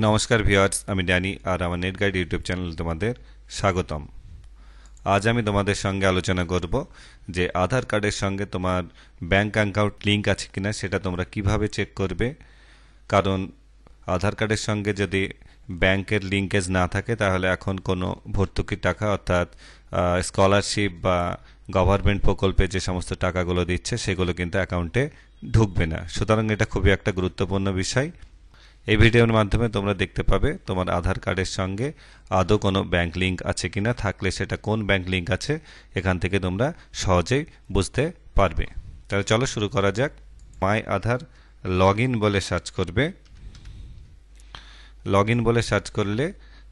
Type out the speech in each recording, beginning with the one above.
নমস্কার ভিউয়ার্স, আমি ড্যানি আর আমার নেট গাইড ইউটিউব চ্যানেলে তোমাদের স্বাগতম। আজ আমি তোমাদের সঙ্গে আলোচনা করব যে আধার কার্ডের সঙ্গে তোমার ব্যাংক অ্যাকাউন্ট লিংক আছে কিনা সেটা তোমরা কিভাবে চেক করবে। কারণ আধার কার্ডের সঙ্গে যদি ব্যাংকের লিঙ্কেজ না থাকে তাহলে এখন কোনো ভর্তুকির টাকা অর্থাৎ স্কলারশিপ বা গভর্নমেন্ট প্রকল্পে যে সমস্ত টাকাগুলো দিচ্ছে সেগুলো কিন্তু অ্যাকাউন্টে ঢুকবে না। সুতরাং এটা খুবই একটা গুরুত্বপূর্ণ বিষয়। এই ভিডিওর মাধ্যমে তোমরা দেখতে পাবে তোমার আধার কার্ডের সঙ্গে আদৌ কোনো ব্যাংক লিঙ্ক আছে কিনা, থাকলে সেটা কোন ব্যাংক লিঙ্ক আছে এখান থেকে তোমরা সহজেই বুঝতে পারবে। তাহলে চলো শুরু করা যাক। মাই আধার লগইন বলে সার্চ করবে। লগইন বলে সার্চ করলে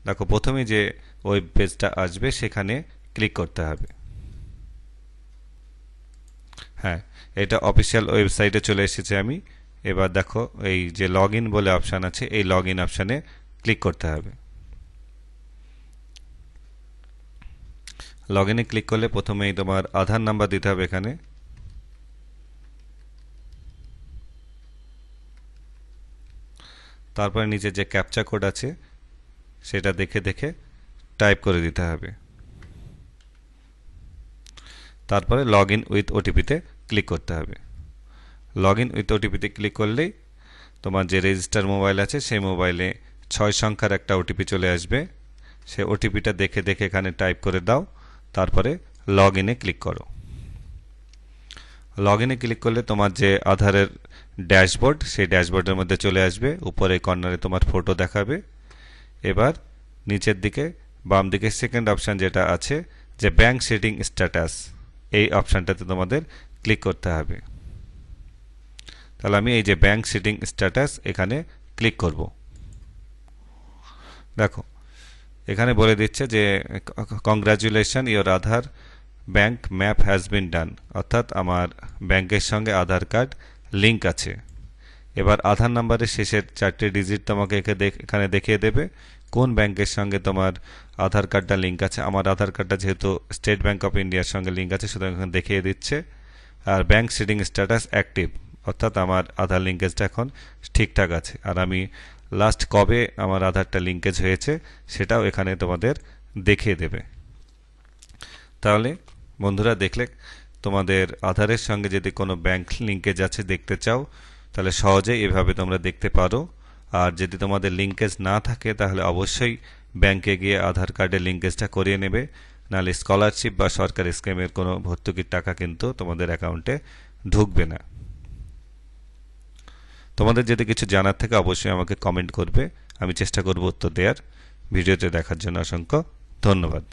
দেখো প্রথমে যে ওয়েব পেজটা আসবে সেখানে ক্লিক করতে হবে। হ্যাঁ, এটা অফিসিয়াল ওয়েবসাইটে চলে এসেছে আমি। এবার দেখো এই যে লগইন বলে অপশান আছে, এই লগইন অপশানে ক্লিক করতে হবে। লগইনে ক্লিক করলে প্রথমেই তোমার আধার নাম্বার দিতে হবে এখানে। তারপরে নিচে যে ক্যাপচা কোড আছে সেটা দেখে দেখে টাইপ করে দিতে হবে। তারপরে লগ ইন উইথ ওটিপিতে ক্লিক করতে হবে। লগ ইন উইথ ওটিপিতে ক্লিক করলেই তোমার যে রেজিস্টার মোবাইল আছে সেই মোবাইলে 6 সংখ্যার একটা ওটিপি চলে আসবে। সেই ওটিপিটা দেখে দেখে এখানে টাইপ করে দাও। তারপরে লগ ইনে ক্লিক করো। লগ ইনে ক্লিক করলে তোমার যে আধারের ড্যাশবোর্ড সেই ড্যাশবোর্ডের মধ্যে চলে আসবে। উপরে কর্নারে তোমার ফটো দেখাবে। এবার নিচের দিকে বাম দিকে সেকেন্ড অপশান যেটা আছে যে ব্যাংক সেটিং স্ট্যাটাস, এই অপশানটাতে তোমাদের ক্লিক করতে হবে। তাহলে আমি এই যে ব্যাংক সেটিং স্ট্যাটাস এখানে ক্লিক করব। দেখো এখানে বলে দিচ্ছে যে congratulation, your Aadhaar bank map has been done, অর্থাৎ আমার ব্যাংকের সঙ্গে আধার কার্ড লিঙ্ক আছে। এবার আধার নাম্বারের শেষের 4টে ডিজিট তোমাকে এখানে দেখিয়ে দেবে কোন ব্যাংকের সঙ্গে তোমার আধার কার্ডটা লিঙ্ক আছে। আমার আধার কার্ডটা যেহেতু স্টেট ব্যাংক অফ ইন্ডিয়ার সঙ্গে লিঙ্ক আছে সুতরাং এখানে দেখিয়ে দিচ্ছে। আর ব্যাংক সেটিং স্ট্যাটাস অ্যাক্টিভ, অর্থাৎ আমার আধার লিঙ্কেজটা এখন ঠিকঠাক আছে। আর আমি লাস্ট কবে আমার আধারটা লিঙ্কেজ হয়েছে সেটাও এখানে তোমাদের দেখিয়ে দেবে। তাহলে বন্ধুরা দেখলে তোমাদের আধারের সঙ্গে যদি কোনো ব্যাংক লিঙ্কেজ আছে দেখতে চাও তাহলে সহজেই এভাবে তোমরা দেখতে পারো। আর যদি তোমাদের লিঙ্কেজ না থাকে তাহলে অবশ্যই ব্যাংকে গিয়ে আধার কার্ডের লিঙ্কেজটা করিয়ে নেবে, নাহলে স্কলারশিপ বা সরকারি স্কিমের কোনো ভর্তুকির টাকা কিন্তু তোমাদের অ্যাকাউন্টে ঢুকবে না। তোমাদের যদি কিছু জানার থাকে অবশ্যই আমাকে কমেন্ট করবে, আমি চেষ্টা করব উত্তর দেওয়ার। ভিডিওতে দেখার জন্য অসংখ্য ধন্যবাদ।